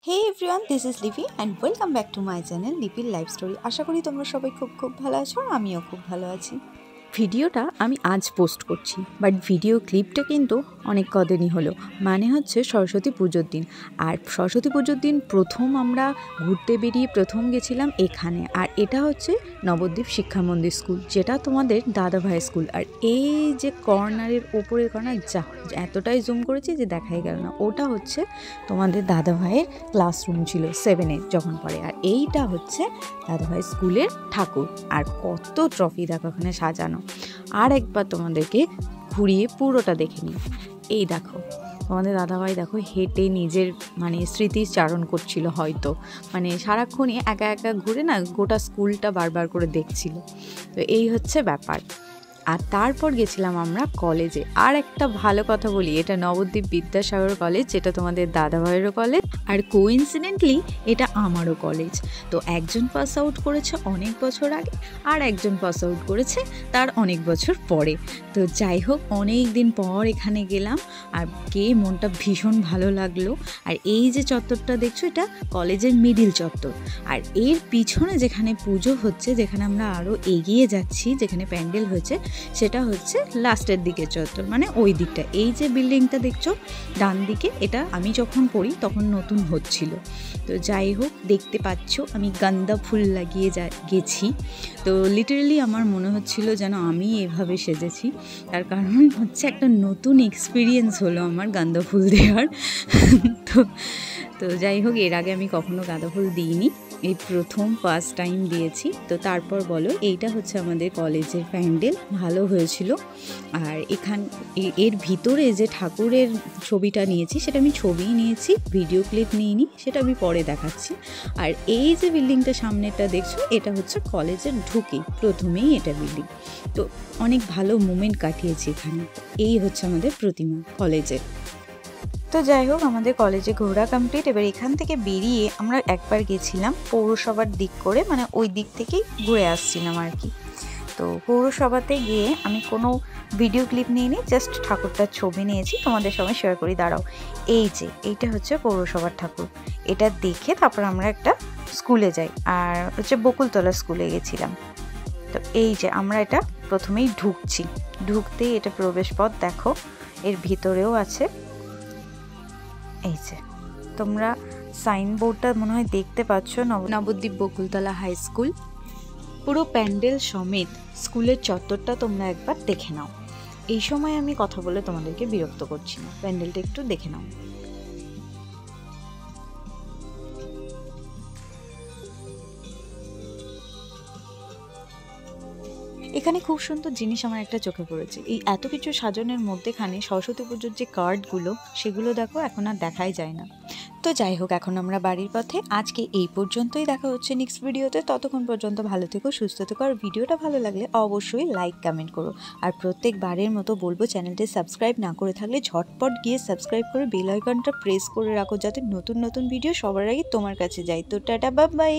Hey everyone, this is Livi and welcome back to my channel Livi Life Story. আশা করি তোমরা সবাই খুব ভালো আছো আর আমিও খুব ভালো আছি। ভিডিওটা আমি আজ পোস্ট করছি, বাট ভিডিও ক্লিপটা কিন্তু অনেক কদিনই হলো। মানে হচ্ছে সরস্বতী পুজোর দিন। আর সরস্বতী পুজোর দিন প্রথম আমরা ঘুরতে বেরিয়ে প্রথম গেছিলাম এখানে, আর এটা হচ্ছে নবদ্বীপ শিক্ষা মন্দির স্কুল, যেটা তোমাদের দাদাভাই স্কুল। আর এই যে কর্নারের ওপরের কর্নার, এতটাই জুম করেছি যে দেখাই গেল না, ওটা হচ্ছে তোমাদের দাদাভাইয়ের ক্লাসরুম ছিল 7-এ যখন পড়ে। আর এইটা হচ্ছে দাদাভাই স্কুলের ঠাকুর। আর কত ট্রফি দেখো ওখানে সাজানো। আর একবার তোমাদেরকে ঘুরিয়ে পুরোটা দেখে নিই। এই দেখো তোমাদের দাদাভাই দেখো হেঁটে নিজের স্মৃতিচারণ করছিল, হয়তো সারাক্ষণই একা একা ঘুরে না গোটা স্কুলটা বারবার করে দেখছিল। তো এই হচ্ছে ব্যাপার। আর তারপর গেছিলাম আমরা কলেজে। আর একটা ভালো কথা বলি, এটা নবদ্বীপ বিদ্যাসাগর কলেজ, যেটা তোমাদের দাদাভাইয়েরও কলেজ, আর কোইন্সিডেন্টলি এটা আমারও কলেজ। তো একজন পাস আউট করেছে অনেক বছর আগে, আর একজন পাস আউট করেছে তার অনেক বছর পরে। তো যাই হোক, অনেক দিন পর এখানে গেলাম, আর মনটা ভীষণ ভালো লাগলো। আর এই যে চত্বরটা দেখছো, এটা কলেজের মিডিল চত্বর। আর এর পিছনে যেখানে পুজো হচ্ছে, যেখানে আমরা আরও এগিয়ে যাচ্ছি, যেখানে প্যান্ডেল হয়েছে, সেটা হচ্ছে লাস্টের দিকে চত্বর, ওই দিকটা। এই যে বিল্ডিংটা দেখছো ডান দিকে, এটা আমি যখন পড়ি তখন নতুন হচ্ছিল। তো যাই হোক, দেখতে পাচ্ছ আমি গাঁদা ফুল লাগিয়ে গেছি। তো লিটারেলি আমার মনে হচ্ছিল যেন আমি এভাবে সেজেছি। তার কারণ হচ্ছে একটা নতুন এক্সপিরিয়েন্স হলো আমার গাঁদা ফুল দেওয়ার। তো যাই হোক, এর আগে আমি কখনো গাঁদা ফুল দিইনি, এই প্রথম ফার্স্ট টাইম দিয়েছি। তো তারপর বলো, এইটা হচ্ছে আমাদের কলেজের প্যান্ডেল, ভালো হয়েছিল। আর এর ভিতরে যে ঠাকুরের ছবিটা নিয়েছি, সেটা আমি ছবিই নিয়েছি, ভিডিও ক্লিপ নিইনি, সেটা আমি পরে দেখাচ্ছি। আর এই যে বিল্ডিংটা সামনেটা দেখছো, এটা হচ্ছে কলেজের ঢুকেই প্রথমেই এটা বিল্ডিং। তো অনেক ভালো মোমেন্ট কাটিয়েছি এখানে। এই হচ্ছে আমাদের প্রতিমা কলেজের। তো যাই হোক, আমাদের কলেজে ঘোরা কমপ্লিট। এবার এখান থেকে বেরিয়ে আমরা একবার গেছিলাম পৌরসভার দিক করে, ওই দিক থেকেই ঘুরে আসছিলাম আর কি। তো পৌরসভাতে গিয়ে আমি কোনো ভিডিও ক্লিপ নিইনি, জাস্ট ঠাকুরটার ছবি নিয়েছি, তোমাদের সঙ্গে শেয়ার করি। দাঁড়াও, এইটা হচ্ছে পৌরসভার ঠাকুর। এটা দেখে তারপর আমরা একটা স্কুলে যাই, আর হচ্ছে বকুলতলা স্কুলে গেছিলাম। তো এই যে আমরা এটা প্রথমেই ঢুকতেই এটা প্রবেশ পথ দেখো, এর ভিতরেও আছে। এই যে তোমরা সাইনবোর্ডটা মনে হয় দেখতে পাচ্ছ, নবদ্বীপ বকুলতলা হাই স্কুল। পুরো প্যান্ডেল সমেত স্কুলের চত্বরটা তোমরা একবার দেখে নাও। এই সময় আমি কথা বলে তোমাদেরকে বিরক্ত করছি না, প্যান্ডেলটা একটু দেখে নাও। এখানে খুব সুন্দর জিনিস আমার একটা চোখে পড়েছে। এই এত কিছু সাজানোর মধ্যেখানে সরস্বতী পুজোর যে কার্ডগুলো, সেগুলো দেখো এখন আর দেখাই যায় না। তো যাই হোক, এখন আমরা বাড়ির পথে। আজকে এই পর্যন্তই, দেখা হচ্ছে নেক্সট ভিডিওতে। ততক্ষণ পর্যন্ত ভালো থেকো, সুস্থ থেকো। আর ভিডিওটা ভালো লাগলে অবশ্যই লাইক কমেন্ট করো। আর প্রত্যেকবারের মতো বলবো, চ্যানেলটি সাবস্ক্রাইব না করে থাকলে ঝটপট গিয়ে সাবস্ক্রাইব করে বেল আইকনটা প্রেস করে রাখো, যাতে নতুন ভিডিও সবার আগে তোমার কাছে যায়। তো টাটা, বাই বাই।